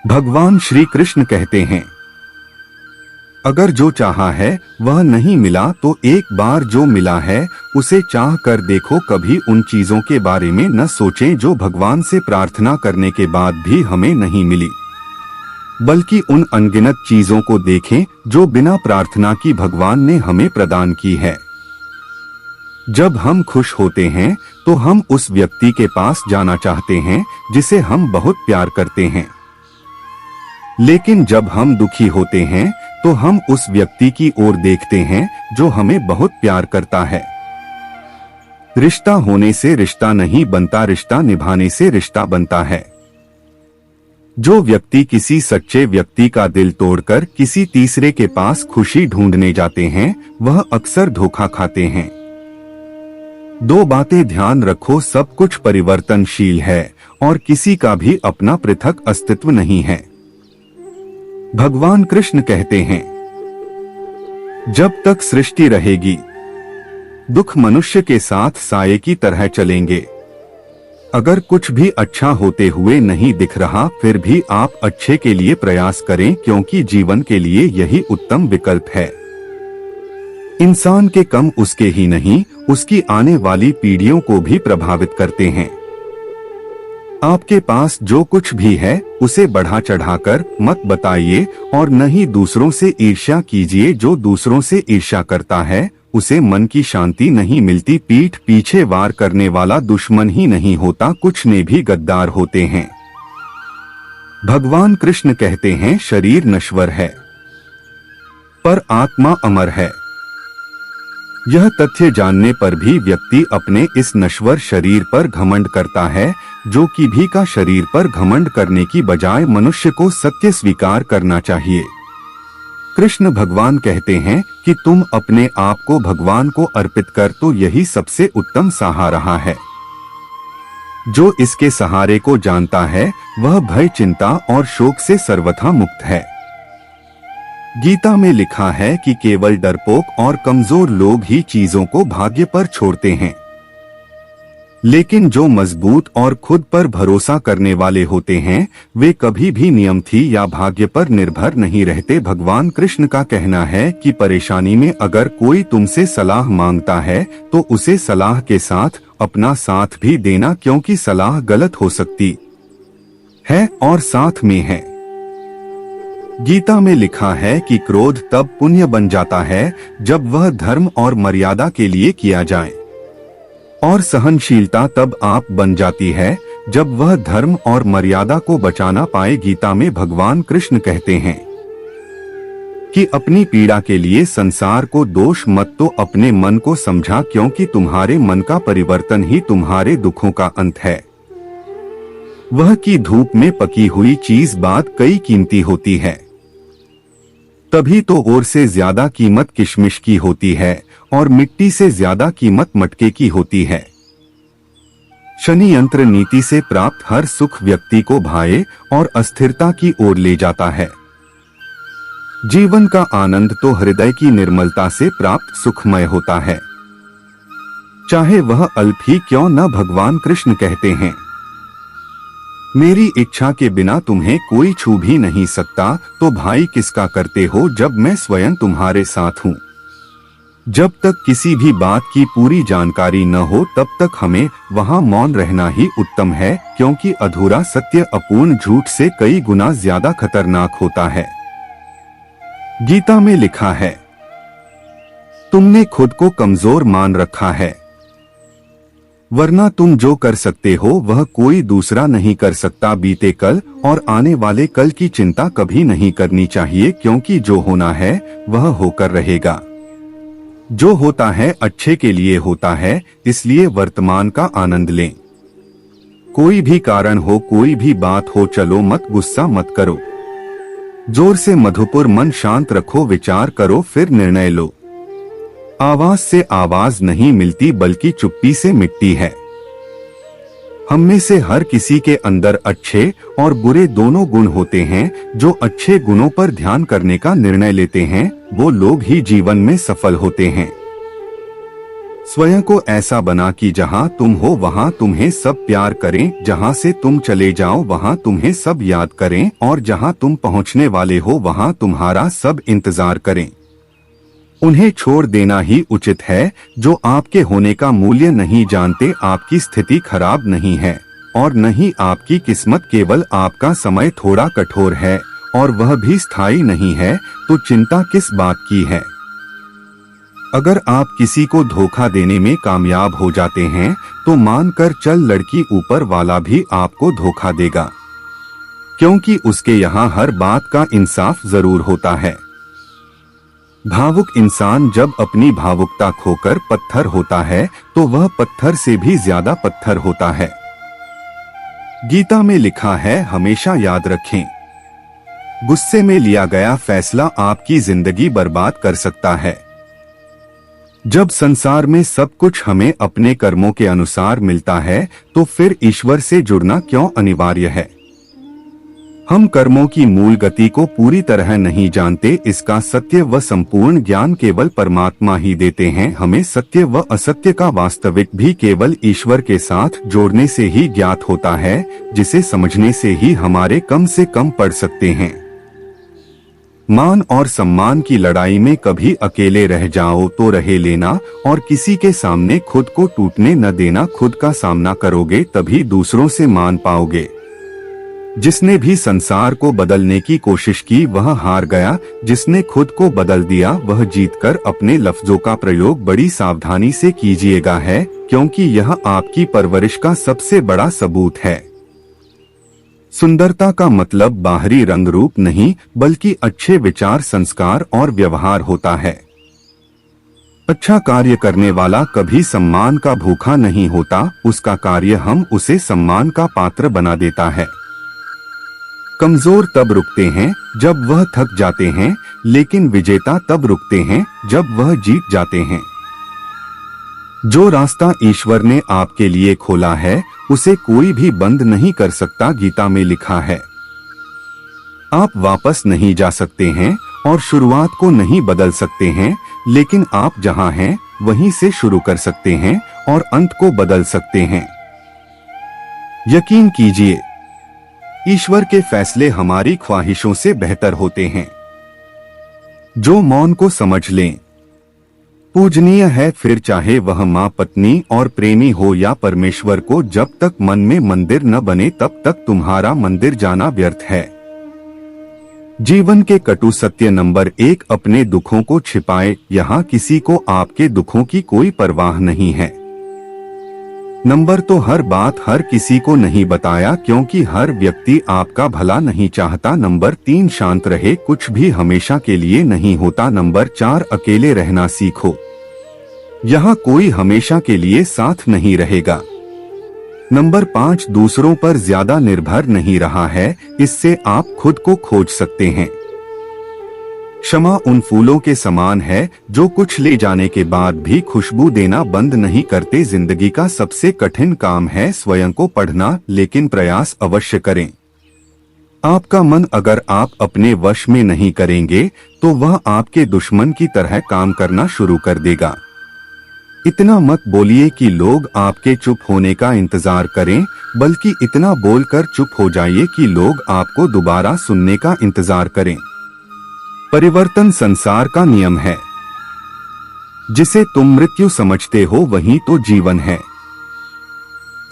भगवान श्री कृष्ण कहते हैं, अगर जो चाहा है वह नहीं मिला तो एक बार जो मिला है उसे चाह कर देखो। कभी उन चीजों के बारे में न सोचें जो भगवान से प्रार्थना करने के बाद भी हमें नहीं मिली, बल्कि उन अनगिनत चीजों को देखें जो बिना प्रार्थना की भगवान ने हमें प्रदान की है। जब हम खुश होते हैं तो हम उस व्यक्ति के पास जाना चाहते हैं जिसे हम बहुत प्यार करते हैं, लेकिन जब हम दुखी होते हैं तो हम उस व्यक्ति की ओर देखते हैं जो हमें बहुत प्यार करता है। रिश्ता होने से रिश्ता नहीं बनता, रिश्ता निभाने से रिश्ता बनता है। जो व्यक्ति किसी सच्चे व्यक्ति का दिल तोड़कर किसी तीसरे के पास खुशी ढूंढने जाते हैं वह अक्सर धोखा खाते हैं। दो बातें ध्यान रखो, सब कुछ परिवर्तनशील है और किसी का भी अपना पृथक अस्तित्व नहीं है। भगवान कृष्ण कहते हैं, जब तक सृष्टि रहेगी दुख मनुष्य के साथ साये की तरह चलेंगे। अगर कुछ भी अच्छा होते हुए नहीं दिख रहा फिर भी आप अच्छे के लिए प्रयास करें, क्योंकि जीवन के लिए यही उत्तम विकल्प है। इंसान के कम उसके ही नहीं उसकी आने वाली पीढ़ियों को भी प्रभावित करते हैं। आपके पास जो कुछ भी है उसे बढ़ा चढ़ाकर मत बताइए और न ही दूसरों से ईर्ष्या कीजिए। जो दूसरों से ईर्ष्या करता है उसे मन की शांति नहीं मिलती। पीठ पीछे वार करने वाला दुश्मन ही नहीं होता, कुछ ने भी गद्दार होते हैं। भगवान कृष्ण कहते हैं, शरीर नश्वर है पर आत्मा अमर है। यह तथ्य जानने पर भी व्यक्ति अपने इस नश्वर शरीर पर घमंड करता है, जो कि भी का शरीर पर घमंड करने की बजाय मनुष्य को सत्य स्वीकार करना चाहिए। कृष्ण भगवान कहते हैं कि तुम अपने आप को भगवान को अर्पित कर, तो यही सबसे उत्तम सहारा है। जो इसके सहारे को जानता है वह भय, चिंता और शोक से सर्वथा मुक्त है। गीता में लिखा है कि केवल डरपोक और कमजोर लोग ही चीजों को भाग्य पर छोड़ते हैं, लेकिन जो मजबूत और खुद पर भरोसा करने वाले होते हैं वे कभी भी नियम थी या भाग्य पर निर्भर नहीं रहते। भगवान कृष्ण का कहना है कि परेशानी में अगर कोई तुमसे सलाह मांगता है तो उसे सलाह के साथ अपना साथ भी देना, क्योंकि सलाह गलत हो सकती है और साथ में है। गीता में लिखा है कि क्रोध तब पुण्य बन जाता है जब वह धर्म और मर्यादा के लिए किया जाए, और सहनशीलता तब आप बन जाती है जब वह धर्म और मर्यादा को बचाना पाए। गीता में भगवान कृष्ण कहते हैं कि अपनी पीड़ा के लिए संसार को दोष मत, तो अपने मन को समझा, क्योंकि तुम्हारे मन का परिवर्तन ही तुम्हारे दुखों का अंत है। वह की धूप में पकी हुई चीज बात कई कीमती होती है, तभी तो और से ज्यादा कीमत किशमिश की होती है और मिट्टी से ज्यादा कीमत मटके की होती है। शनि यंत्र नीति से प्राप्त हर सुख व्यक्ति को भाए और अस्थिरता की ओर ले जाता है। जीवन का आनंद तो हृदय की निर्मलता से प्राप्त सुखमय होता है, चाहे वह अल्प ही क्यों न। भगवान कृष्ण कहते हैं, मेरी इच्छा के बिना तुम्हें कोई छू भी नहीं सकता, तो भाई किसका करते हो जब मैं स्वयं तुम्हारे साथ हूँ। जब तक किसी भी बात की पूरी जानकारी न हो तब तक हमें वहाँ मौन रहना ही उत्तम है, क्योंकि अधूरा सत्य अपूर्ण झूठ से कई गुना ज्यादा खतरनाक होता है। गीता में लिखा है, तुमने खुद को कमजोर मान रखा है, वरना तुम जो कर सकते हो वह कोई दूसरा नहीं कर सकता। बीते कल और आने वाले कल की चिंता कभी नहीं करनी चाहिए, क्योंकि जो होना है वह होकर रहेगा। जो होता है अच्छे के लिए होता है, इसलिए वर्तमान का आनंद लें। कोई भी कारण हो, कोई भी बात हो, चलो मत, गुस्सा मत करो, जोर से मधुपुर मन शांत रखो, विचार करो फिर निर्णय लो। आवाज से आवाज नहीं मिलती बल्कि चुप्पी से मिटती है। हम में से हर किसी के अंदर अच्छे और बुरे दोनों गुण होते हैं। जो अच्छे गुणों पर ध्यान करने का निर्णय लेते हैं वो लोग ही जीवन में सफल होते हैं। स्वयं को ऐसा बना कि जहां तुम हो वहां तुम्हें सब प्यार करें, जहां से तुम चले जाओ वहां तुम्हें सब याद करें, और जहां तुम पहुंचने वाले हो वहां तुम्हारा सब इंतजार करें। उन्हें छोड़ देना ही उचित है जो आपके होने का मूल्य नहीं जानते। आपकी स्थिति खराब नहीं है और न ही आपकी किस्मत, केवल आपका समय थोड़ा कठोर है और वह भी स्थायी नहीं है, तो चिंता किस बात की है। अगर आप किसी को धोखा देने में कामयाब हो जाते हैं तो मानकर चल लड़की ऊपर वाला भी आपको धोखा देगा, क्योंकि उसके यहाँ हर बात का इंसाफ जरूर होता है। भावुक इंसान जब अपनी भावुकता खोकर पत्थर होता है तो वह पत्थर से भी ज्यादा पत्थर होता है। गीता में लिखा है, हमेशा याद रखें, गुस्से में लिया गया फैसला आपकी जिंदगी बर्बाद कर सकता है। जब संसार में सब कुछ हमें अपने कर्मों के अनुसार मिलता है तो फिर ईश्वर से जुड़ना क्यों अनिवार्य है। हम कर्मों की मूल गति को पूरी तरह नहीं जानते, इसका सत्य व संपूर्ण ज्ञान केवल परमात्मा ही देते हैं। हमें सत्य व असत्य का वास्तविक भी केवल ईश्वर के साथ जोड़ने से ही ज्ञात होता है, जिसे समझने से ही हमारे कम से कम पढ़ सकते हैं। मान और सम्मान की लड़ाई में कभी अकेले रह जाओ तो रहे लेना, और किसी के सामने खुद को टूटने न देना। खुद का सामना करोगे तभी दूसरों से मान पाओगे। जिसने भी संसार को बदलने की कोशिश की वह हार गया, जिसने खुद को बदल दिया वह जीतकर। अपने लफ्जों का प्रयोग बड़ी सावधानी से कीजिएगा है, क्योंकि यह आपकी परवरिश का सबसे बड़ा सबूत है। सुंदरता का मतलब बाहरी रंग रूप नहीं, बल्कि अच्छे विचार, संस्कार और व्यवहार होता है। अच्छा कार्य करने वाला कभी सम्मान का भूखा नहीं होता, उसका कार्य हम उसे सम्मान का पात्र बना देता है। कमजोर तब रुकते हैं जब वह थक जाते हैं, लेकिन विजेता तब रुकते हैं जब वह जीत जाते हैं। जो रास्ता ईश्वर ने आपके लिए खोला है उसे कोई भी बंद नहीं कर सकता, गीता में लिखा है। आप वापस नहीं जा सकते हैं और शुरुआत को नहीं बदल सकते हैं, लेकिन आप जहां हैं वहीं से शुरू कर सकते हैं और अंत को बदल सकते हैं। यकीन कीजिए, ईश्वर के फैसले हमारी ख्वाहिशों से बेहतर होते हैं। जो मौन को समझ लें पूजनीय है, फिर चाहे वह माँ, पत्नी और प्रेमी हो या परमेश्वर को जब तक मन में मंदिर न बने तब तक तुम्हारा मंदिर जाना व्यर्थ है। जीवन के कटु सत्य नंबर 1, अपने दुखों को छिपाए। यहाँ किसी को आपके दुखों की कोई परवाह नहीं है। नंबर 2, हर बात हर किसी को नहीं बताया, क्योंकि हर व्यक्ति आपका भला नहीं चाहता। नंबर 3, शांत रहे, कुछ भी हमेशा के लिए नहीं होता। नंबर 4, अकेले रहना सीखो, यहाँ कोई हमेशा के लिए साथ नहीं रहेगा। नंबर 5, दूसरों पर ज्यादा निर्भर नहीं रहा है, इससे आप खुद को खोज सकते हैं। क्षमा उन फूलों के समान है जो कुछ ले जाने के बाद भी खुशबू देना बंद नहीं करते। जिंदगी का सबसे कठिन काम है स्वयं को पढ़ना, लेकिन प्रयास अवश्य करें। आपका मन अगर आप अपने वश में नहीं करेंगे तो वह आपके दुश्मन की तरह काम करना शुरू कर देगा। इतना मत बोलिए कि लोग आपके चुप होने का इंतजार करें, बल्कि इतना बोलकर चुप हो जाइए कि लोग आपको दोबारा सुनने का इंतजार करें। परिवर्तन संसार का नियम है। जिसे तुम मृत्यु समझते हो वही तो जीवन है।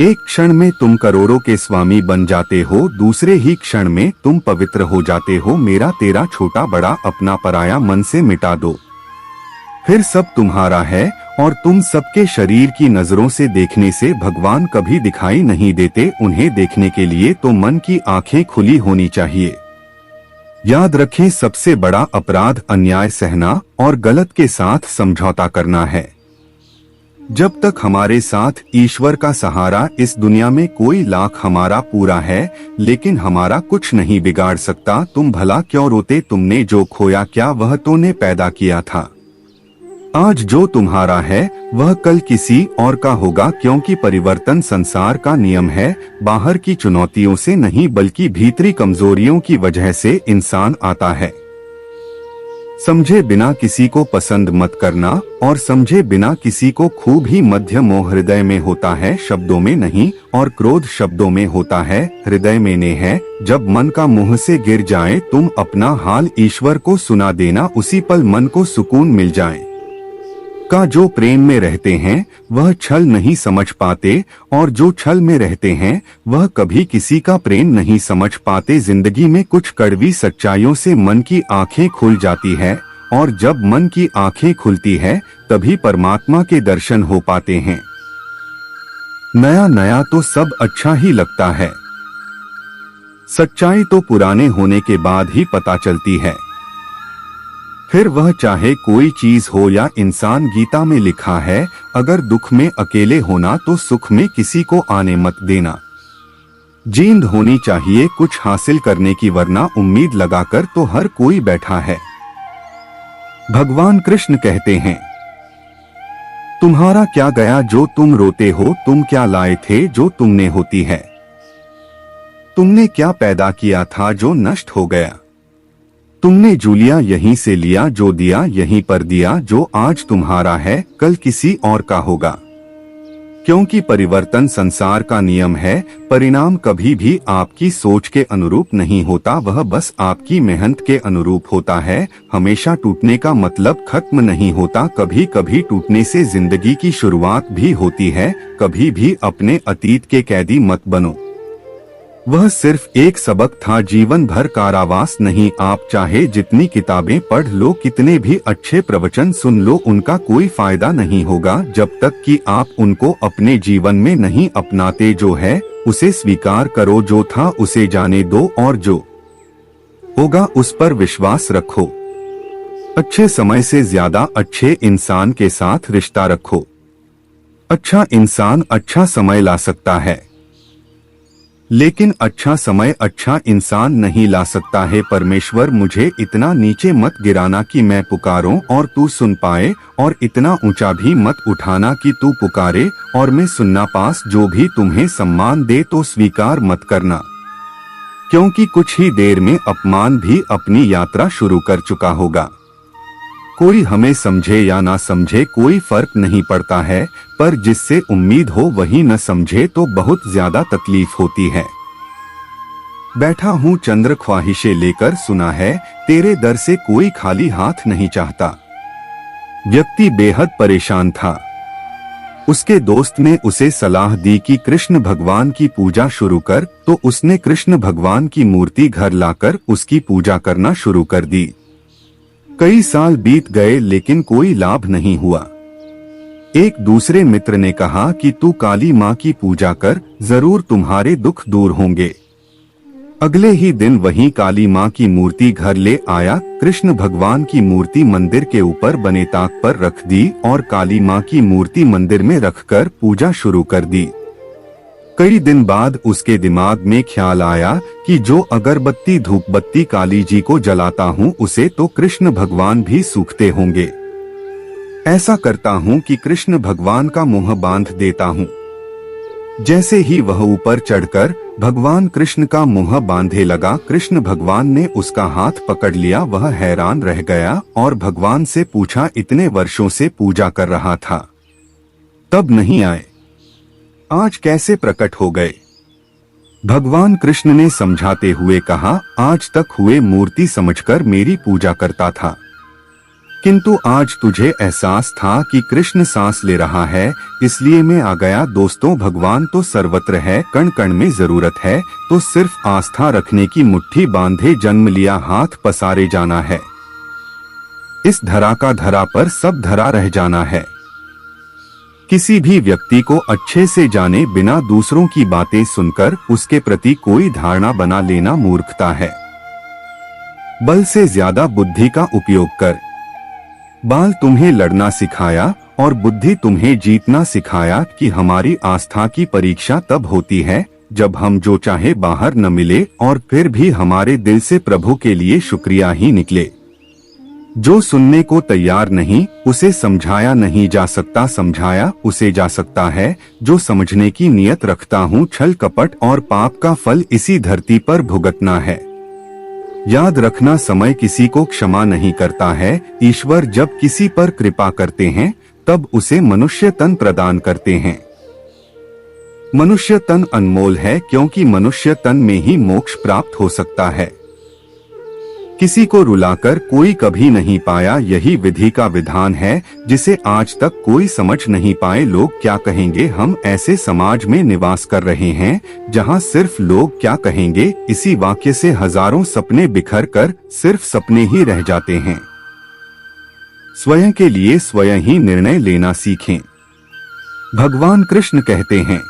एक क्षण में तुम करोड़ों के स्वामी बन जाते हो, दूसरे ही क्षण में तुम पवित्र हो जाते हो। मेरा तेरा छोटा बड़ा अपना पराया मन से मिटा दो, फिर सब तुम्हारा है। और तुम सबके शरीर की नजरों से देखने से भगवान कभी दिखाई नहीं देते, उन्हें देखने के लिए तो मन की आंखें खुली होनी चाहिए। याद रखें, सबसे बड़ा अपराध अन्याय सहना और गलत के साथ समझौता करना है। जब तक हमारे साथ ईश्वर का सहारा, इस दुनिया में कोई लाख हमारा पूरा है, लेकिन हमारा कुछ नहीं बिगाड़ सकता। तुम भला क्यों रोते, तुमने जो खोया क्या वह तो ने पैदा किया था। आज जो तुम्हारा है वह कल किसी और का होगा, क्योंकि परिवर्तन संसार का नियम है। बाहर की चुनौतियों से नहीं बल्कि भीतरी कमजोरियों की वजह से इंसान आता है। समझे बिना किसी को पसंद मत करना, और समझे बिना किसी को खूब ही मध्य मोह हृदय में होता है, शब्दों में नहीं, और क्रोध शब्दों में होता है, हृदय में ने है। जब मन का मुंह से गिर जाए तुम अपना हाल ईश्वर को सुना देना, उसी पल मन को सुकून मिल जाए। का जो प्रेम में रहते हैं वह छल नहीं समझ पाते, और जो छल में रहते हैं वह कभी किसी का प्रेम नहीं समझ पाते। जिंदगी में कुछ कड़वी सच्चाइयों से मन की आंखें खुल जाती है, और जब मन की आंखें खुलती है तभी परमात्मा के दर्शन हो पाते हैं। नया नया तो सब अच्छा ही लगता है, सच्चाई तो पुराने होने के बाद ही पता चलती है। फिर वह चाहे कोई चीज हो या इंसान, गीता में लिखा है, अगर दुख में अकेले होना तो सुख में किसी को आने मत देना। जींद होनी चाहिए कुछ हासिल करने की, वरना उम्मीद लगाकर तो हर कोई बैठा है। भगवान कृष्ण कहते हैं, तुम्हारा क्या गया जो तुम रोते हो, तुम क्या लाए थे जो तुमने होती है। तुमने क्या पैदा किया था जो नष्ट हो गया। तुमने जो लिया यहीं से लिया, जो दिया यहीं पर दिया। जो आज तुम्हारा है कल किसी और का होगा, क्योंकि परिवर्तन संसार का नियम है। परिणाम कभी भी आपकी सोच के अनुरूप नहीं होता, वह बस आपकी मेहनत के अनुरूप होता है। हमेशा टूटने का मतलब खत्म नहीं होता, कभी कभी टूटने से जिंदगी की शुरुआत भी होती है। कभी भी अपने अतीत के कैदी मत बनो, वह सिर्फ एक सबक था, जीवन भर कारावास नहीं। आप चाहे जितनी किताबें पढ़ लो, कितने भी अच्छे प्रवचन सुन लो, उनका कोई फायदा नहीं होगा जब तक कि आप उनको अपने जीवन में नहीं अपनाते। जो है उसे स्वीकार करो, जो था उसे जाने दो, और जो होगा उस पर विश्वास रखो। अच्छे समय से ज्यादा अच्छे इंसान के साथ रिश्ता रखो। अच्छा इंसान अच्छा समय ला सकता है, लेकिन अच्छा समय अच्छा इंसान नहीं ला सकता है। परमेश्वर मुझे इतना नीचे मत गिराना कि मैं पुकारूं और तू सुन पाए, और इतना ऊंचा भी मत उठाना कि तू पुकारे और मैं सुनना पास। जो भी तुम्हें सम्मान दे तो स्वीकार मत करना, क्योंकि कुछ ही देर में अपमान भी अपनी यात्रा शुरू कर चुका होगा। कोई हमें समझे या ना समझे कोई फर्क नहीं पड़ता है, पर जिससे उम्मीद हो वही न समझे तो बहुत ज्यादा तकलीफ होती है। बैठा हूँ चंद्र ख्वाहिशें लेकर, सुना है तेरे दर से कोई खाली हाथ नहीं चाहता। व्यक्ति बेहद परेशान था। उसके दोस्त ने उसे सलाह दी कि कृष्ण भगवान की पूजा शुरू कर, तो उसने कृष्ण भगवान की मूर्ति घर लाकर उसकी पूजा करना शुरू कर दी। कई साल बीत गए लेकिन कोई लाभ नहीं हुआ। एक दूसरे मित्र ने कहा कि तू काली माँ की पूजा कर, जरूर तुम्हारे दुख दूर होंगे। अगले ही दिन वही काली माँ की मूर्ति घर ले आया। कृष्ण भगवान की मूर्ति मंदिर के ऊपर बने ताक पर रख दी और काली माँ की मूर्ति मंदिर में रखकर पूजा शुरू कर दी। कई दिन बाद उसके दिमाग में ख्याल आया कि जो अगरबत्ती धूपबत्ती काली जी को जलाता हूँ उसे तो कृष्ण भगवान भी सूखते होंगे। ऐसा करता हूँ कि कृष्ण भगवान का मुंह बांध देता हूँ। जैसे ही वह ऊपर चढ़कर भगवान कृष्ण का मुंह बांधे लगा, कृष्ण भगवान ने उसका हाथ पकड़ लिया। वह हैरान रह गया और भगवान से पूछा, इतने वर्षों से पूजा कर रहा था, तब नहीं आए, आज कैसे प्रकट हो गए। भगवान कृष्ण ने समझाते हुए कहा, आज तक हुए मूर्ति समझकर मेरी पूजा करता था, किंतु आज तुझे एहसास था कि कृष्ण सांस ले रहा है, इसलिए मैं आ गया। दोस्तों, भगवान तो सर्वत्र है, कण कण में जरूरत है, तो सिर्फ आस्था रखने की मुट्ठी बांधे जन्म लिया हाथ पसारे जाना है। इस धरा का धरा पर सब धरा रह जाना है। किसी भी व्यक्ति को अच्छे से जाने बिना दूसरों की बातें सुनकर उसके प्रति कोई धारणा बना लेना मूर्खता है। बल से ज्यादा बुद्धि का उपयोग कर। बाल तुम्हें लड़ना सिखाया और बुद्धि तुम्हें जीतना सिखाया कि हमारी आस्था की परीक्षा तब होती है जब हम जो चाहे बाहर न मिले और फिर भी हमारे दिल से प्रभु के लिए शुक्रिया ही निकले। जो सुनने को तैयार नहीं उसे समझाया नहीं जा सकता, समझाया उसे जा सकता है जो समझने की नियत रखता हूँ। छल कपट और पाप का फल इसी धरती पर भुगतना है। याद रखना, समय किसी को क्षमा नहीं करता है। ईश्वर जब किसी पर कृपा करते हैं तब उसे मनुष्य तन प्रदान करते हैं। मनुष्य तन अनमोल है क्योंकि मनुष्य तन में ही मोक्ष प्राप्त हो सकता है। किसी को रुलाकर कोई कभी नहीं पाया, यही विधि का विधान है जिसे आज तक कोई समझ नहीं पाए। लोग क्या कहेंगे, हम ऐसे समाज में निवास कर रहे हैं जहां सिर्फ लोग क्या कहेंगे, इसी वाक्य से हजारों सपने बिखर कर सिर्फ सपने ही रह जाते हैं। स्वयं के लिए स्वयं ही निर्णय लेना सीखें। भगवान कृष्ण कहते हैं,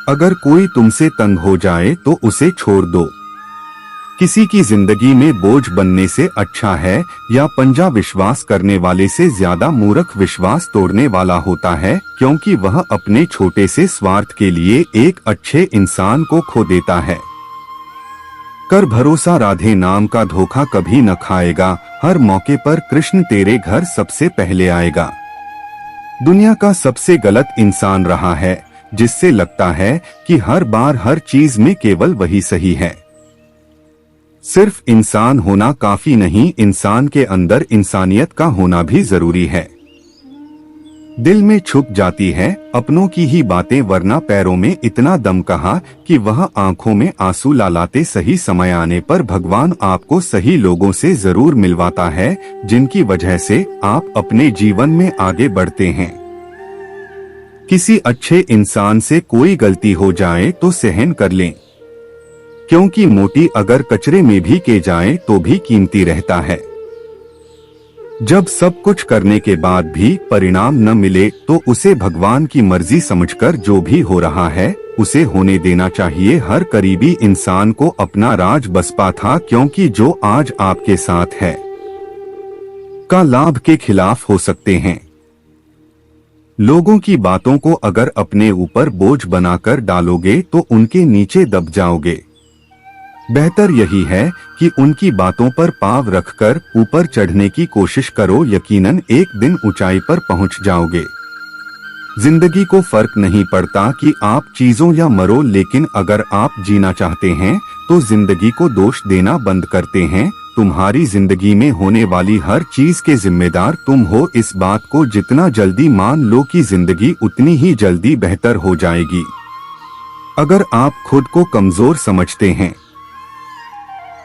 अगर कोई तुमसे तंग हो जाए तो उसे छोड़ दो। किसी की जिंदगी में बोझ बनने से अच्छा है या पंजा विश्वास करने वाले से ज्यादा मूर्ख विश्वास तोड़ने वाला होता है, क्योंकि वह अपने छोटे से स्वार्थ के लिए एक अच्छे इंसान को खो देता है। कर भरोसा, राधे नाम का धोखा कभी न खाएगा। हर मौके पर कृष्ण तेरे घर सबसे पहले आएगा। दुनिया का सबसे गलत इंसान रहा है जिससे लगता है कि हर बार हर चीज में केवल वही सही है। सिर्फ इंसान होना काफी नहीं, इंसान के अंदर इंसानियत का होना भी जरूरी है। दिल में छुप जाती है अपनों की ही बातें, वरना पैरों में इतना दम कहा कि वह आंखों में आंसू ला लाते। सही समय आने पर भगवान आपको सही लोगों से जरूर मिलवाता है, जिनकी वजह से आप अपने जीवन में आगे बढ़ते हैं। किसी अच्छे इंसान से कोई गलती हो जाए तो सहन कर लें, क्योंकि मोती अगर कचरे में भी के जाए तो भी कीमती रहता है। जब सब कुछ करने के बाद भी परिणाम न मिले तो उसे भगवान की मर्जी समझकर जो भी हो रहा है उसे होने देना चाहिए। हर करीबी इंसान को अपना राज बसपा था, क्योंकि जो आज आपके साथ है का लाभ के खिलाफ हो सकते हैं। लोगों की बातों को अगर अपने ऊपर बोझ बनाकर डालोगे तो उनके नीचे दब जाओगे। बेहतर यही है कि उनकी बातों पर पाँव रखकर ऊपर चढ़ने की कोशिश करो, यकीनन एक दिन ऊंचाई पर पहुंच जाओगे। जिंदगी को फर्क नहीं पड़ता कि आप चीजों या मरो, लेकिन अगर आप जीना चाहते हैं तो जिंदगी को दोष देना बंद करते हैं। तुम्हारी जिंदगी में होने वाली हर चीज के जिम्मेदार तुम हो। इस बात को जितना जल्दी मान लो कि जिंदगी उतनी ही जल्दी बेहतर हो जाएगी। अगर आप खुद को कमजोर समझते हैं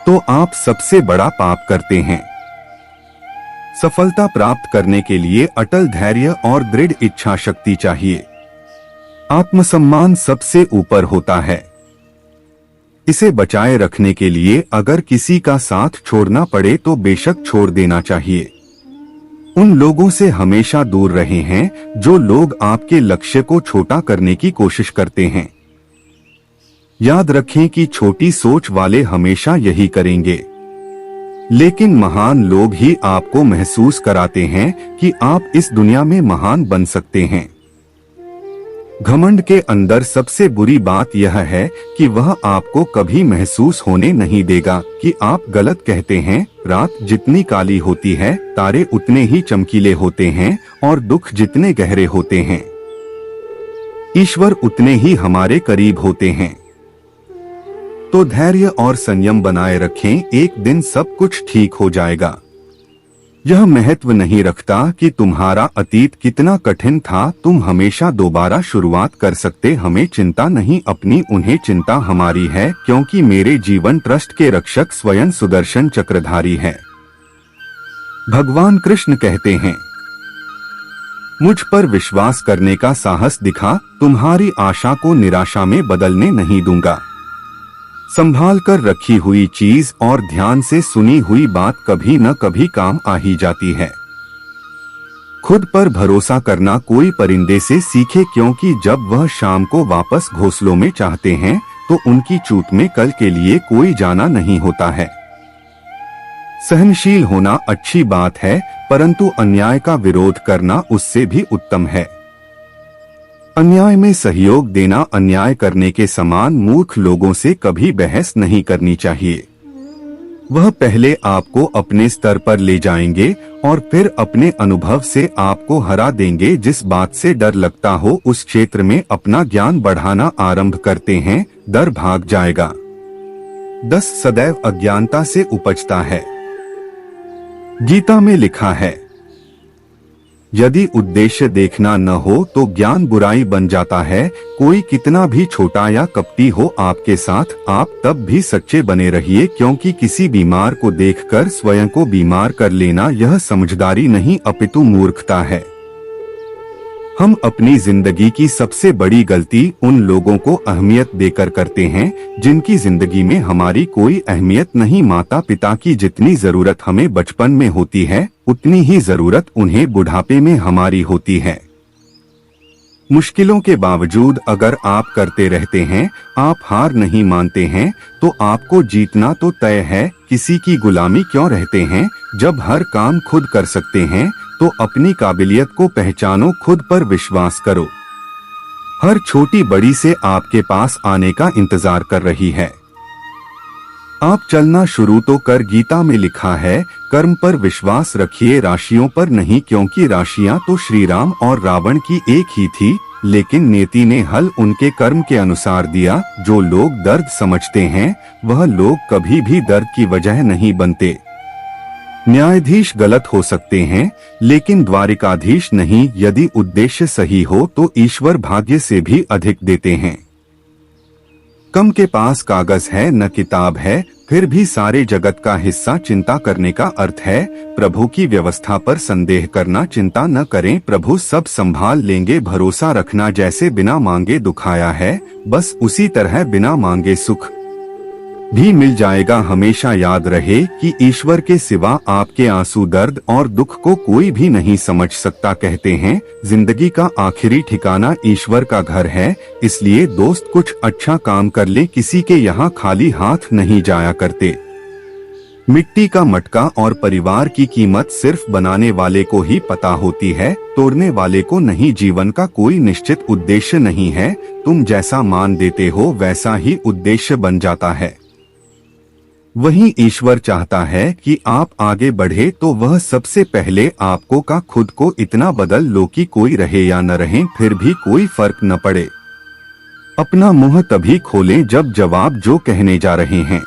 तो आप सबसे बड़ा पाप करते हैं। सफलता प्राप्त करने के लिए अटल धैर्य और दृढ़ इच्छा शक्ति चाहिए। आत्मसम्मान सबसे ऊपर होता है। इसे बचाए रखने के लिए अगर किसी का साथ छोड़ना पड़े तो बेशक छोड़ देना चाहिए। उन लोगों से हमेशा दूर रहे हैं जो लोग आपके लक्ष्य को छोटा करने की कोशिश करते हैं। याद रखें कि छोटी सोच वाले हमेशा यही करेंगे, लेकिन महान लोग ही आपको महसूस कराते हैं कि आप इस दुनिया में महान बन सकते हैं। घमंड के अंदर सबसे बुरी बात यह है कि वह आपको कभी महसूस होने नहीं देगा कि आप गलत कहते हैं। रात जितनी काली होती है तारे उतने ही चमकीले होते हैं, और दुख जितने गहरे होते हैं ईश्वर उतने ही हमारे करीब होते हैं। तो धैर्य और संयम बनाए रखें, एक दिन सब कुछ ठीक हो जाएगा। यह महत्व नहीं रखता कि तुम्हारा अतीत कितना कठिन था, तुम हमेशा दोबारा शुरुआत कर सकते। हमें चिंता नहीं अपनी, उन्हें चिंता हमारी है, क्योंकि मेरे जीवन ट्रस्ट के रक्षक स्वयं सुदर्शन चक्रधारी है। भगवान कृष्ण कहते हैं, मुझ पर विश्वास करने का साहस दिखा, तुम्हारी आशा को निराशा में बदलने नहीं दूंगा। संभाल कर रखी हुई चीज और ध्यान से सुनी हुई बात कभी न कभी काम आ ही जाती है। खुद पर भरोसा करना कोई परिंदे से सीखे, क्योंकि जब वह शाम को वापस घोंसलों में चाहते हैं तो उनकी चूत में कल के लिए कोई जाना नहीं होता है। सहनशील होना अच्छी बात है, परंतु अन्याय का विरोध करना उससे भी उत्तम है। अन्याय में सहयोग देना अन्याय करने के समान। मूर्ख लोगों से कभी बहस नहीं करनी चाहिए। वह पहले आपको अपने स्तर पर ले जाएंगे और फिर अपने अनुभव से आपको हरा देंगे। जिस बात से डर लगता हो उस क्षेत्र में अपना ज्ञान बढ़ाना आरंभ करते हैं, डर भाग जाएगा। 10 सदैव अज्ञानता से उपजता है। गीता में लिखा है, यदि उद्देश्य देखना न हो तो ज्ञान बुराई बन जाता है। कोई कितना भी छोटा या कपटी हो आपके साथ, आप तब भी सच्चे बने रहिए, क्योंकि किसी बीमार को देखकर स्वयं को बीमार कर लेना यह समझदारी नहीं अपितु मूर्खता है। हम अपनी जिंदगी की सबसे बड़ी गलती उन लोगों को अहमियत देकर करते हैं जिनकी जिंदगी में हमारी कोई अहमियत नहीं। माता पिता की जितनी जरूरत हमें बचपन में होती है, उतनी ही जरूरत उन्हें बुढ़ापे में हमारी होती है। मुश्किलों के बावजूद अगर आप करते रहते हैं, आप हार नहीं मानते हैं, तो आपको जीतना तो तय है। किसी की गुलामी क्यों रहते हैं? जब हर काम खुद कर सकते हैं तो अपनी काबिलियत को पहचानो, खुद पर विश्वास करो। हर छोटी बड़ी से आपके पास आने का इंतजार कर रही है। आप चलना शुरू तो कर। गीता में लिखा है, कर्म पर विश्वास रखिए, राशियों पर नहीं, क्योंकि राशियां तो श्री राम और रावण की एक ही थी, लेकिन नियति ने हल उनके कर्म के अनुसार दिया। जो लोग दर्द समझते हैं वह लोग कभी भी दर्द की वजह नहीं बनते। न्यायाधीश गलत हो सकते हैं लेकिन द्वारिकाधीश नहीं। यदि उद्देश्य सही हो तो ईश्वर भाग्य से भी अधिक देते हैं। कम के पास कागज है न किताब है, फिर भी सारे जगत का हिस्सा। चिंता करने का अर्थ है प्रभु की व्यवस्था पर संदेह करना। चिंता न करें, प्रभु सब संभाल लेंगे। भरोसा रखना, जैसे बिना मांगे दुख आया है, बस उसी तरह बिना मांगे सुख भी मिल जाएगा। हमेशा याद रहे कि ईश्वर के सिवा आपके आंसू, दर्द और दुख को कोई भी नहीं समझ सकता। कहते हैं जिंदगी का आखिरी ठिकाना ईश्वर का घर है, इसलिए दोस्त कुछ अच्छा काम कर ले, किसी के यहाँ खाली हाथ नहीं जाया करते। मिट्टी का मटका और परिवार की कीमत सिर्फ बनाने वाले को ही पता होती है, तोड़ने वाले को नहीं। जीवन का कोई निश्चित उद्देश्य नहीं है, तुम जैसा मान देते हो वैसा ही उद्देश्य बन जाता है। वही ईश्वर चाहता है कि आप आगे बढ़े, तो वह सबसे पहले आपको का खुद को इतना बदल लो कि कोई रहे या न रहे फिर भी कोई फर्क न पड़े। अपना मुंह तभी खोलें जब जवाब जो कहने जा रहे हैं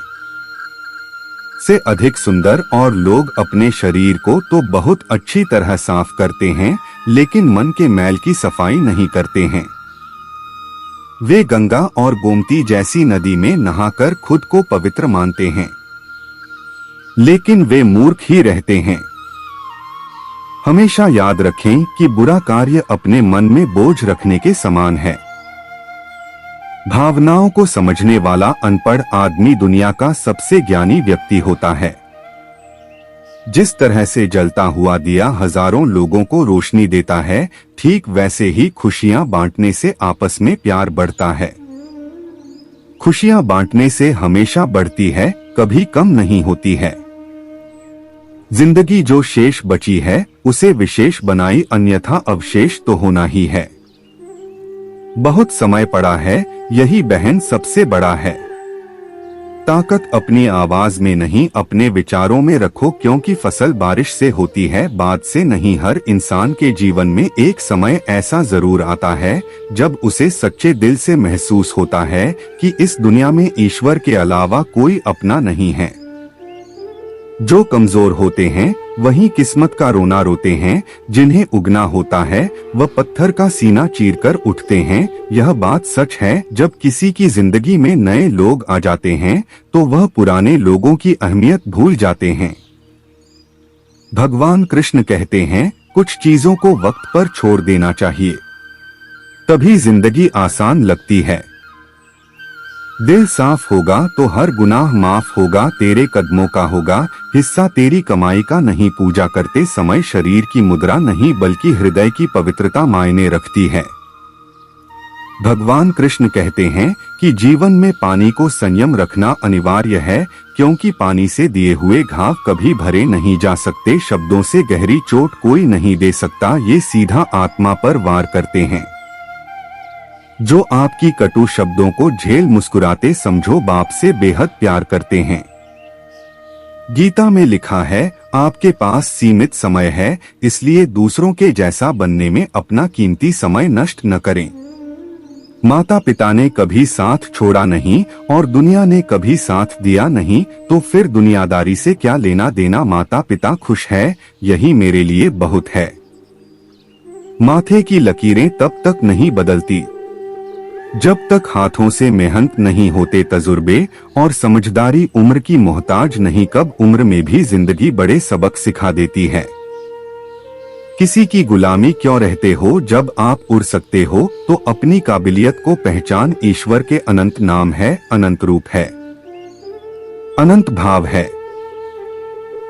से अधिक सुंदर। और लोग अपने शरीर को तो बहुत अच्छी तरह साफ करते हैं, लेकिन मन के मैल की सफाई नहीं करते हैं। वे गंगा और गोमती जैसी नदी में नहाकर खुद को पवित्र मानते हैं, लेकिन वे मूर्ख ही रहते हैं। हमेशा याद रखें कि बुरा कार्य अपने मन में बोझ रखने के समान है। भावनाओं को समझने वाला अनपढ़ आदमी दुनिया का सबसे ज्ञानी व्यक्ति होता है। जिस तरह से जलता हुआ दिया हजारों लोगों को रोशनी देता है, ठीक वैसे ही खुशियां बांटने से आपस में प्यार बढ़ता है। खुशियां बांटने से हमेशा बढ़ती है, कभी कम नहीं होती है। जिंदगी जो शेष बची है उसे विशेष बनाई, अन्यथा अवशेष तो होना ही है। बहुत समय पड़ा है, यही बहन सबसे बड़ा है। ताकत अपनी आवाज में नहीं अपने विचारों में रखो, क्योंकि फसल बारिश से होती है, बात से नहीं। हर इंसान के जीवन में एक समय ऐसा जरूर आता है जब उसे सच्चे दिल से महसूस होता है कि इस दुनिया में ईश्वर के अलावा कोई अपना नहीं है। जो कमजोर होते हैं वही किस्मत का रोना रोते हैं, जिन्हें उगना होता है वह पत्थर का सीना चीरकर उठते हैं। यह बात सच है, जब किसी की जिंदगी में नए लोग आ जाते हैं तो वह पुराने लोगों की अहमियत भूल जाते हैं। भगवान कृष्ण कहते हैं, कुछ चीजों को वक्त पर छोड़ देना चाहिए, तभी जिंदगी आसान लगती है। दिल साफ होगा तो हर गुनाह माफ होगा, तेरे कदमों का होगा हिस्सा तेरी कमाई का नहीं। पूजा करते समय शरीर की मुद्रा नहीं बल्कि हृदय की पवित्रता मायने रखती है। भगवान कृष्ण कहते हैं कि जीवन में पानी को संयम रखना अनिवार्य है, क्योंकि पानी से दिए हुए घाव कभी भरे नहीं जा सकते। शब्दों से गहरी चोट कोई नहीं दे सकता, ये सीधा आत्मा पर वार करते हैं। जो आपकी कटु शब्दों को झेल मुस्कुराते समझो बाप से बेहद प्यार करते हैं। गीता में लिखा है, आपके पास सीमित समय है, इसलिए दूसरों के जैसा बनने में अपना कीमती समय नष्ट न करें। माता पिता ने कभी साथ छोड़ा नहीं और दुनिया ने कभी साथ दिया नहीं, तो फिर दुनियादारी से क्या लेना देना। माता पिता खुश है, यही मेरे लिए बहुत है। माथे की लकीरें तब तक नहीं बदलती जब तक हाथों से मेहनत नहीं होते तजुर्बे, और समझदारी उम्र की मोहताज नहीं। कब उम्र में भी जिंदगी बड़े सबक सिखा देती है। किसी की गुलामी क्यों रहते हो जब आप उड़ सकते हो, तो अपनी काबिलियत को पहचान। ईश्वर के अनंत नाम है, अनंत रूप है, अनंत भाव है।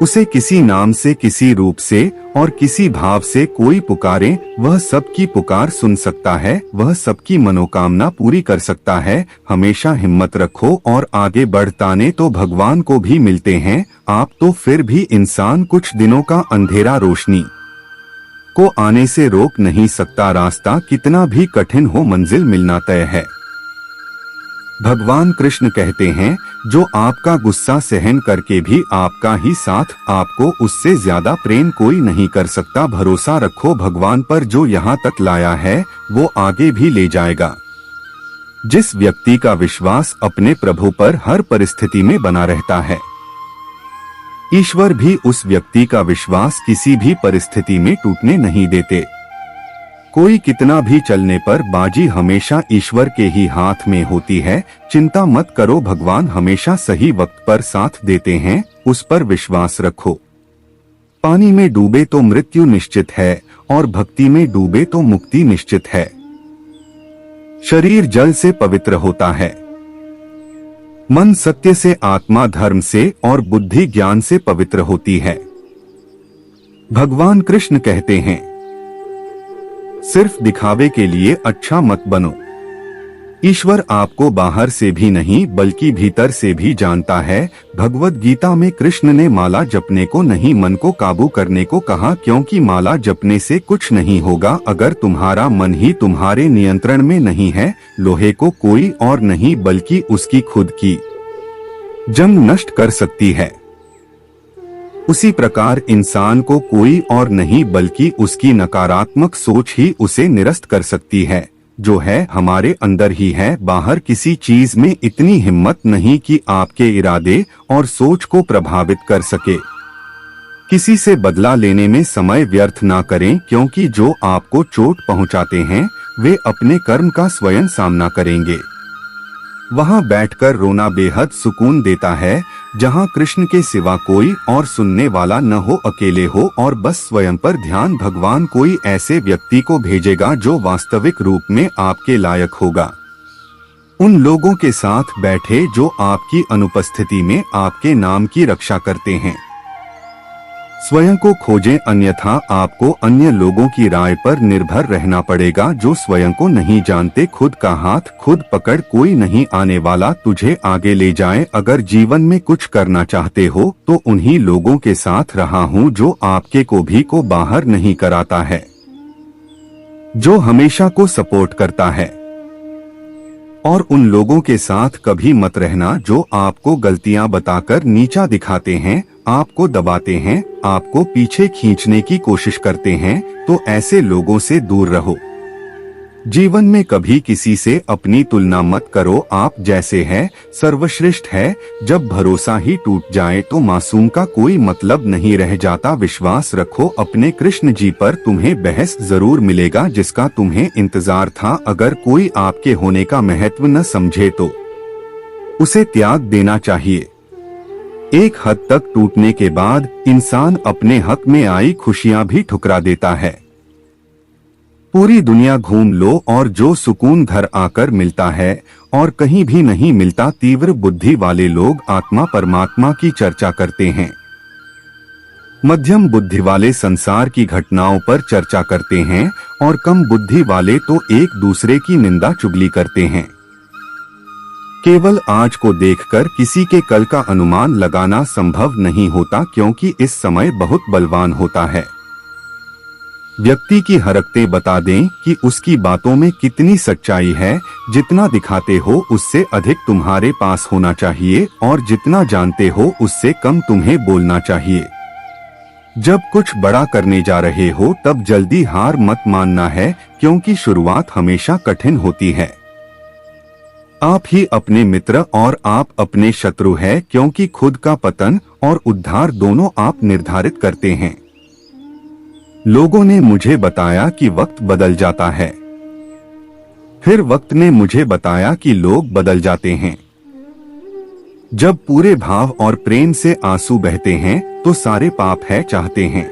उसे किसी नाम से, किसी रूप से और किसी भाव से कोई पुकारे, वह सबकी पुकार सुन सकता है, वह सबकी मनोकामना पूरी कर सकता है। हमेशा हिम्मत रखो और आगे बढ़ताने तो भगवान को भी मिलते हैं आप, तो फिर भी इंसान कुछ दिनों का अंधेरा रोशनी को आने से रोक नहीं सकता। रास्ता कितना भी कठिन हो, मंजिल मिलना तय है। भगवान कृष्ण कहते हैं, जो आपका गुस्सा सहन करके भी आपका ही साथ, आपको उससे ज्यादा प्रेम कोई नहीं कर सकता। भरोसा रखो भगवान पर, जो यहाँ तक लाया है वो आगे भी ले जाएगा। जिस व्यक्ति का विश्वास अपने प्रभु पर हर परिस्थिति में बना रहता है, ईश्वर भी उस व्यक्ति का विश्वास किसी भी परिस्थिति में टूटने नहीं देते। कोई कितना भी चलने पर बाजी हमेशा ईश्वर के ही हाथ में होती है। चिंता मत करो, भगवान हमेशा सही वक्त पर साथ देते हैं, उस पर विश्वास रखो। पानी में डूबे तो मृत्यु निश्चित है और भक्ति में डूबे तो मुक्ति निश्चित है। शरीर जल से पवित्र होता है, मन सत्य से, आत्मा धर्म से और बुद्धि ज्ञान से पवित्र होती है। भगवान कृष्ण कहते हैं, सिर्फ दिखावे के लिए अच्छा मत बनो। ईश्वर आपको बाहर से भी नहीं बल्कि भीतर से भी जानता है। भगवत गीता में कृष्ण ने माला जपने को नहीं, मन को काबू करने को कहा, क्योंकि माला जपने से कुछ नहीं होगा अगर तुम्हारा मन ही तुम्हारे नियंत्रण में नहीं है। लोहे को कोई और नहीं बल्कि उसकी खुद की जंग नष्ट कर सकती है। उसी प्रकार इंसान को कोई और नहीं बल्कि उसकी नकारात्मक सोच ही उसे निरस्त कर सकती है। जो है हमारे अंदर ही है, बाहर किसी चीज में इतनी हिम्मत नहीं कि आपके इरादे और सोच को प्रभावित कर सके। किसी से बदला लेने में समय व्यर्थ ना करें, क्योंकि जो आपको चोट पहुंचाते हैं वे अपने कर्म का स्वयं सामना करेंगे। वहां बैठकर रोना बेहद सुकून देता है, जहां कृष्ण के सिवा कोई और सुनने वाला न हो, अकेले हो और बस स्वयं पर ध्यान। भगवान कोई ऐसे व्यक्ति को भेजेगा जो वास्तविक रूप में आपके लायक होगा। उन लोगों के साथ बैठे जो आपकी अनुपस्थिति में आपके नाम की रक्षा करते हैं। स्वयं को खोजें, अन्यथा आपको अन्य लोगों की राय पर निर्भर रहना पड़ेगा जो स्वयं को नहीं जानते। खुद का हाथ खुद पकड़, कोई नहीं आने वाला तुझे आगे ले जाए। अगर जीवन में कुछ करना चाहते हो तो उन्हीं लोगों के साथ रहा हूँ जो आपके को भी को बाहर नहीं कराता है, जो हमेशा को सपोर्ट करता है। और उन लोगों के साथ कभी मत रहना जो आपको गलतियां बताकर नीचा दिखाते हैं, आपको दबाते हैं, आपको पीछे खींचने की कोशिश करते हैं। तो ऐसे लोगों से दूर रहो। जीवन में कभी किसी से अपनी तुलना मत करो, आप जैसे हैं सर्वश्रेष्ठ है। जब भरोसा ही टूट जाए तो मासूम का कोई मतलब नहीं रह जाता। विश्वास रखो अपने कृष्ण जी पर, तुम्हें बहस जरूर मिलेगा जिसका तुम्हें इंतजार था। अगर कोई आपके होने का महत्व न समझे तो उसे त्याग देना चाहिए। एक हद तक टूटने के बाद इंसान अपने हक में आई खुशियां भी ठुकरा देता है। पूरी दुनिया घूम लो और जो सुकून घर आकर मिलता है और कहीं भी नहीं मिलता। तीव्र बुद्धि वाले लोग आत्मा परमात्मा की चर्चा करते हैं, मध्यम बुद्धि वाले संसार की घटनाओं पर चर्चा करते हैं और कम बुद्धि वाले तो एक दूसरे की निंदा चुगली करते हैं। केवल आज को देखकर किसी के कल का अनुमान लगाना संभव नहीं होता, क्योंकि इस समय बहुत बलवान होता है। व्यक्ति की हरकतें बता दें कि उसकी बातों में कितनी सच्चाई है। जितना दिखाते हो उससे अधिक तुम्हारे पास होना चाहिए और जितना जानते हो उससे कम तुम्हें बोलना चाहिए। जब कुछ बड़ा करने जा रहे हो तब जल्दी हार मत मानना है, क्योंकि शुरुआत हमेशा कठिन होती है। आप ही अपने मित्र और आप अपने शत्रु है, क्योंकि खुद का पतन और उद्धार दोनों आप निर्धारित करते हैं। लोगों ने मुझे बताया कि वक्त बदल जाता है, फिर वक्त ने मुझे बताया कि लोग बदल जाते हैं। जब पूरे भाव और प्रेम से आंसू बहते हैं तो सारे पाप है चाहते हैं।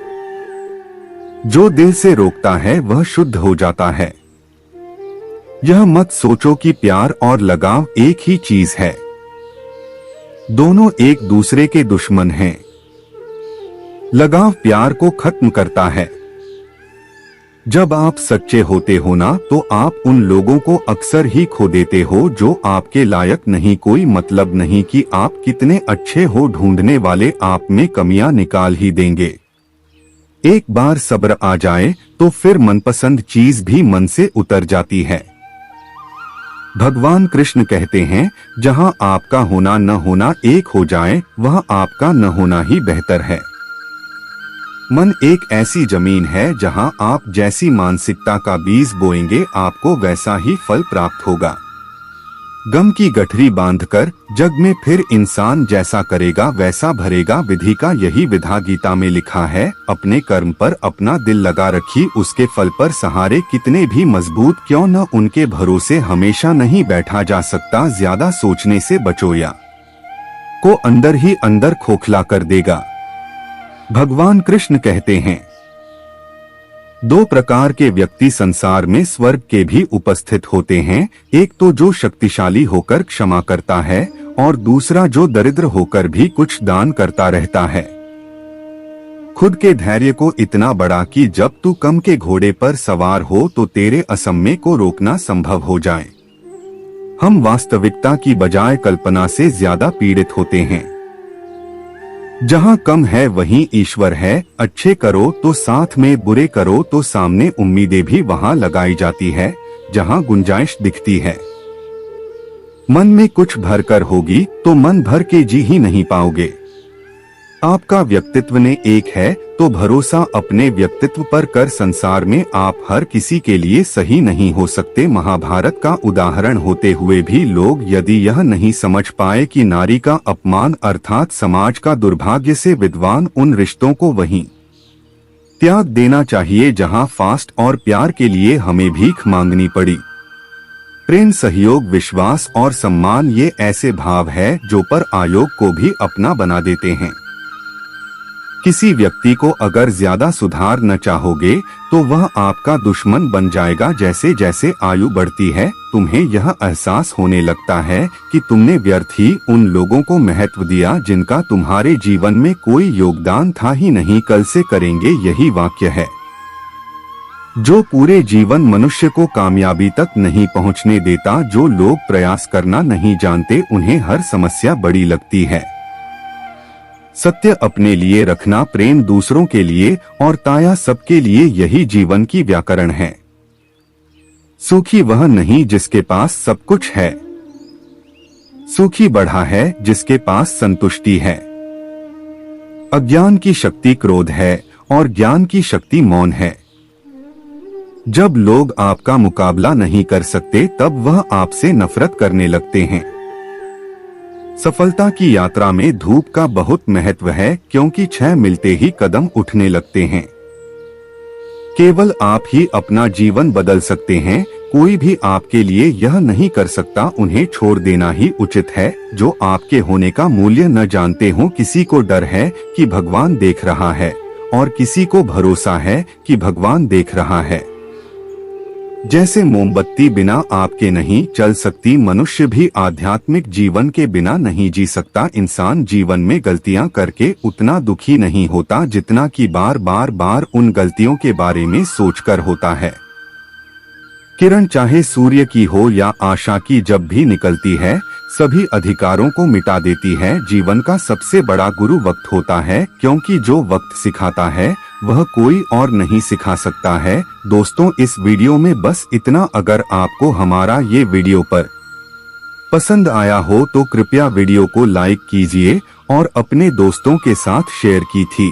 जो दिल से रोकता है वह शुद्ध हो जाता है। यह मत सोचो कि प्यार और लगाव एक ही चीज है। दोनों एक दूसरे के दुश्मन हैं। लगाव प्यार को खत्म करता है। जब आप सच्चे होते हो ना, तो आप उन लोगों को अक्सर ही खो देते हो जो आपके लायक नहीं। कोई मतलब नहीं कि आप कितने अच्छे हो, ढूंढने वाले आप में कमियां निकाल ही देंगे। एक बार सब्र आ जाए तो फिर मनपसंद चीज भी मन से उतर जाती है। भगवान कृष्ण कहते हैं, जहां आपका होना न होना एक हो जाए, वह आपका न होना ही बेहतर है। मन एक ऐसी जमीन है, जहां आप जैसी मानसिकता का बीज बोएंगे आपको वैसा ही फल प्राप्त होगा। गम की गठरी बांधकर जग में फिर इंसान जैसा करेगा वैसा भरेगा। विधि का यही विधा गीता में लिखा है। अपने कर्म पर अपना दिल लगा रखी, उसके फल पर सहारे कितने भी मजबूत क्यों न, उनके भरोसे हमेशा नहीं बैठा जा सकता। ज्यादा सोचने से बचो या को अंदर ही अंदर खोखला कर देगा। भगवान कृष्ण कहते हैं, दो प्रकार के व्यक्ति संसार में स्वर्ग के भी उपस्थित होते हैं। एक तो जो शक्तिशाली होकर क्षमा करता है और दूसरा जो दरिद्र होकर भी कुछ दान करता रहता है। खुद के धैर्य को इतना बढ़ा कि जब तू कम के घोड़े पर सवार हो तो तेरे असम्य को रोकना संभव हो जाए। हम वास्तविकता की बजाय कल्पना से ज्यादा पीड़ित होते हैं। जहां कम है वहीं ईश्वर है। अच्छे करो तो साथ में, बुरे करो तो सामने। उम्मीदें भी वहां लगाई जाती है जहां गुंजाइश दिखती है। मन में कुछ भरकर होगी तो मन भर के जी ही नहीं पाओगे। आपका व्यक्तित्व ने एक है तो भरोसा अपने व्यक्तित्व पर कर। संसार में आप हर किसी के लिए सही नहीं हो सकते। महाभारत का उदाहरण होते हुए भी लोग यदि यह नहीं समझ पाए कि नारी का अपमान अर्थात समाज का दुर्भाग्य से विद्वान उन रिश्तों को वहीं त्याग देना चाहिए जहां फास्ट और प्यार के लिए हमें भीख मांगनी पड़ी। प्रेम, सहयोग, विश्वास और सम्मान ये ऐसे भाव है जो पर आयोग को भी अपना बना देते हैं। किसी व्यक्ति को अगर ज्यादा सुधार न चाहोगे तो वह आपका दुश्मन बन जाएगा। जैसे जैसे आयु बढ़ती है तुम्हें यह एहसास होने लगता है कि तुमने व्यर्थ ही उन लोगों को महत्व दिया जिनका तुम्हारे जीवन में कोई योगदान था ही नहीं। कल से करेंगे, यही वाक्य है जो पूरे जीवन मनुष्य को कामयाबी तक नहीं पहुंचने देता। जो लोग प्रयास करना नहीं जानते उन्हें हर समस्या बड़ी लगती है। सत्य अपने लिए रखना, प्रेम दूसरों के लिए और ताया सबके लिए, यही जीवन की व्याकरण है। सुखी वह नहीं जिसके पास सब कुछ है, सुखी बढ़ा है जिसके पास संतुष्टि है। अज्ञान की शक्ति क्रोध है और ज्ञान की शक्ति मौन है। जब लोग आपका मुकाबला नहीं कर सकते तब वह आपसे नफरत करने लगते हैं। सफलता की यात्रा में धूप का बहुत महत्व है, क्योंकि छह मिलते ही कदम उठने लगते हैं। केवल आप ही अपना जीवन बदल सकते हैं। कोई भी आपके लिए यह नहीं कर सकता। उन्हें छोड़ देना ही उचित है जो आपके होने का मूल्य न जानते हो। किसी को डर है कि भगवान देख रहा है और किसी को भरोसा है कि भगवान देख रहा है। जैसे मोमबत्ती बिना आपके नहीं चल सकती, मनुष्य भी आध्यात्मिक जीवन के बिना नहीं जी सकता। इंसान जीवन में गलतियां करके उतना दुखी नहीं होता जितना कि बार बार उन गलतियों के बारे में सोचकर होता है। किरण चाहे सूर्य की हो या आशा की, जब भी निकलती है सभी अधिकारों को मिटा देती है। जीवन का सबसे बड़ा गुरु वक्त होता है, क्योंकि जो वक्त सिखाता है वह कोई और नहीं सिखा सकता है। दोस्तों, इस वीडियो में बस इतना। अगर आपको हमारा ये वीडियो पर पसंद आया हो तो कृपया वीडियो को लाइक कीजिए और अपने दोस्तों के साथ शेयर की थी।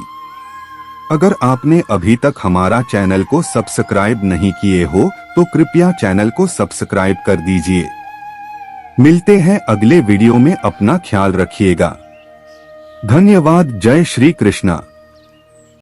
अगर आपने अभी तक हमारा चैनल को सब्सक्राइब नहीं किए हो तो कृपया चैनल को सब्सक्राइब कर दीजिए। मिलते हैं अगले वीडियो में, अपना ख्याल रखिएगा। धन्यवाद। जय श्री कृष्णा।